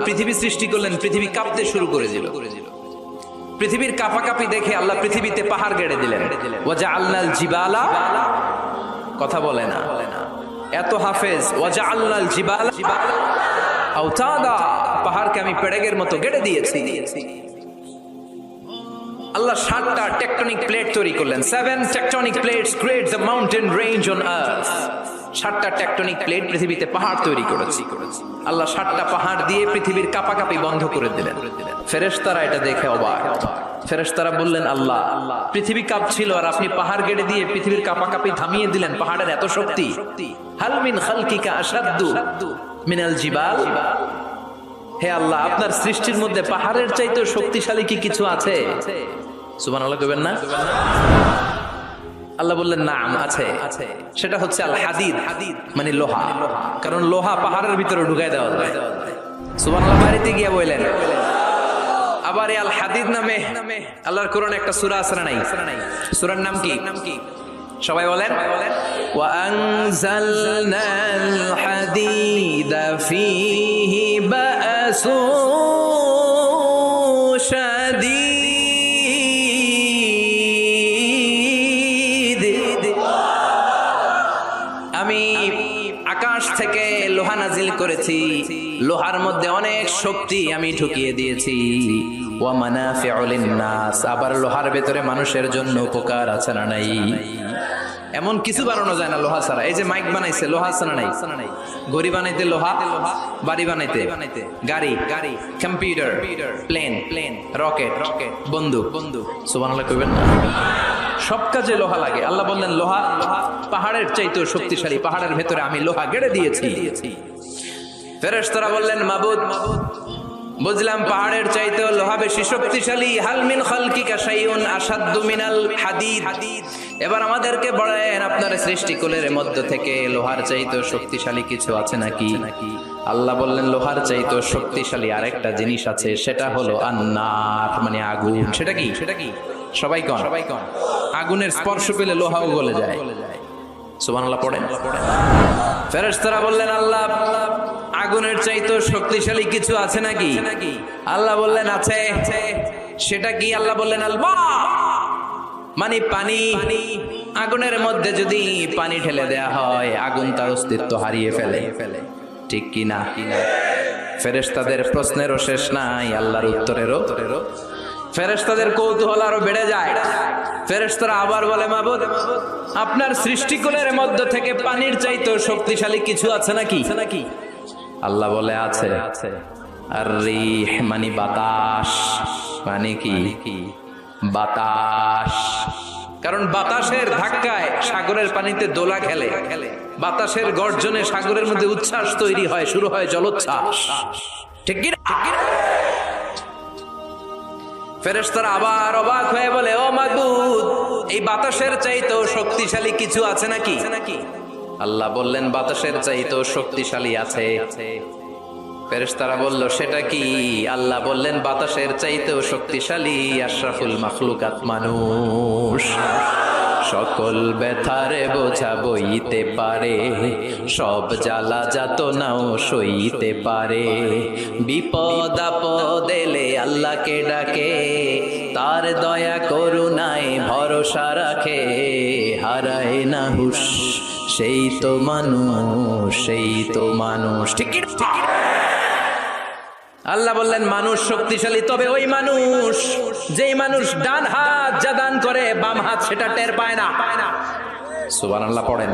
পৃথিবী সৃষ্টি করলেন, পৃথিবী কাঁপতে শুরু করে দিল। পৃথিবীর কাঁপাকাঁপি দেখে আল্লাহ পৃথিবীতে পাহাড় গেড়ে দিলেন। ওয়াজআলনাল জিবালা, কথা বলে না এত হাফেজ। ওয়াজআলনাল জিবালা আওতাদা, পাহাড়কে আমি পেড়েগের মতো গেড়ে দিয়েছি। আল্লাহ 7টা টেকটনিক প্লেট তৈরি করলেন। 7 tectonic plates create the mountain range on earth. 7টা টেকটনিক প্লেট পৃথিবীতে পাহাড় তৈরি করেছে। আল্লাহ 7টা পাহাড় দিয়ে পৃথিবীর কাঁপাকাঁপি বন্ধ করে দিলেন। ফেরেশতারা এটা দেখে অবাক। ফেরেশতারা বললেন, আল্লাহ, পৃথিবী কাঁপছিল আর আপনি পাহাড় গেড়ে দিয়ে পৃথিবীর কাঁপাকাঁপি থামিয়ে দিলেন। পাহাড়ের এত শক্তি। হাল মিন খালকিকা আশাদ্দু মিনাল জিবাল। হে আল্লাহ, আপনার সৃষ্টির মধ্যে পাহাড়ের চাইতে শক্তিশালী কি কিছু আছে? সুবহানাল্লাহ কইবেন না? আল্লাহ বললেন, নাম আছে। সেটা হচ্ছে আল হাদিদ, মানে লোহা। কারণ লোহা পাহাড়ের ভিতরে ঢুকাই দেওয়া যায়। সুবহানাল্লাহ বাড়িতে গিয়ে বললেন। আবার এই আল হাদিদ নামে আল্লাহর কোরআনে একটা সূরা আছে না নাই? সূরার নাম কি? সবাই বলেন। ওয়া আনজালনাল হাদিদা ফীহি বা'সুন শাদীদ। আমি আকাশ থেকে লোহা নাজিল করেছি, লোহার মধ্যে অনেক শক্তি আমি ঢুকিয়ে দিয়েছি। ওয়া মানাফিউ লিন-নাস, আবার লোহার ভেতরে মানুষের জন্য উপকার আছে না নাই? এমন কিছু বানানো যায় না লোহা ছাড়া। এই যে মাইক বানাইছে লোহা আছে না নাই? ঘড়ি বানাইতে লোহা, বাড়ি বানাইতে গাড়ি, কম্পিউটার, প্লেন, রকেট, বন্দুক। সুবহানাল্লাহ কইবেন না? সব কাজে লোহা লাগে। আল্লাহ বললেন, লোহা পাহাড়ের চাইতেও শক্তিশালী, পাহাড়ের ভেতরে আমি লোহা গেড়ে দিয়েছি। ফেরেশতারা বললেন, মাবুদ, বুঝলাম পাহাড়ের চাইতেও লোহা বেশি শক্তিশালী। হাল মিন খালকিকা শাইউন আশাদ্দু মিনাল হাদিদ। এবার আমাদেরকে বলেন, আপনার সৃষ্টিকুলের মধ্য থেকে লোহার চাইতেও শক্তিশালী কিছু আছে নাকি? আল্লাহ বললেন, লোহার চাইতেও শক্তিশালী আরেকটা জিনিস আছে, সেটা হলো আন্নার, মানে আগুন। সেটা কি? সবাই কন। আগুনের স্পর্শ পেলে লোহাও গলে যায়। সুবহানাল্লাহ পড়েন। ফেরেশতারা বললেন, আল্লাহ, আগুনের চাইতেও শক্তিশালী কিছু আছে নাকি? আল্লাহ বললেন, আছে। সেটা কি? আল্লাহ বললেন, আল মা, মানে পানি। আগুনের মধ্যে যদি পানি ঢেলে দেয়া হয়, আগুন তার অস্তিত্ব হারিয়ে ফেলে। ঠিক কি না? ফেরেশতাদের প্রশ্নেরও শেষ নাই, আল্লাহর উত্তরেরও। ফেরেশতাদের কৌতূহল আরো বেড়ে যায়। ফেরেশতারা আবার বলে, মাবুদ, আপনার সৃষ্টিকুলের মধ্য থেকে পানির চাইতেও শক্তিশালী কিছু আছে নাকি? আল্লাহ বলে, আছে। আর রিহ, মানে বাতাস। মানে কি? বাতাস। কারণ বাতাসের ধাক্কায় সাগরের পানিতে দোলা খেলে, বাতাসের গর্জনে সাগরের মধ্যে উচ্ছ্বাস তৈরি হয়, শুরু হয় জলোচ্ছ্বাস। ঠিক কি না? ফেরেশতারা আবার অবাক হয়ে বলে, ও মাবুদ, এই বাতাসের চাইতেও শক্তিশালী কিছু আছে নাকি? আল্লাহ বললেন, বাতাসের চাইতেও শক্তিশালী আছে। ফেরেশতারা বলল, সেটা কি? আল্লাহ বললেন, বাতাসের চাইতেও শক্তিশালী আশরাফুল মাখলুকাত, মানুষ। সকল ব্যথারে বোঝা বইতে পারে, সব জ্বালা যাতনাও সইতে পারে। বিপদ আপদ এলে আল্লাহকে ডাকে, তার দয়া করুণায় ভরসা রাখে। হারায় না হুশ, সেই তো মানুষ। ঠিক কি? আল্লাহ বললেন, মানুষ শক্তিশালী, তবে ওই মানুষ, যেই মানুষ ডান হাত যা দান করে, বাম হাত সেটা টের পায় না। সুবহানাল্লাহ পড়েন।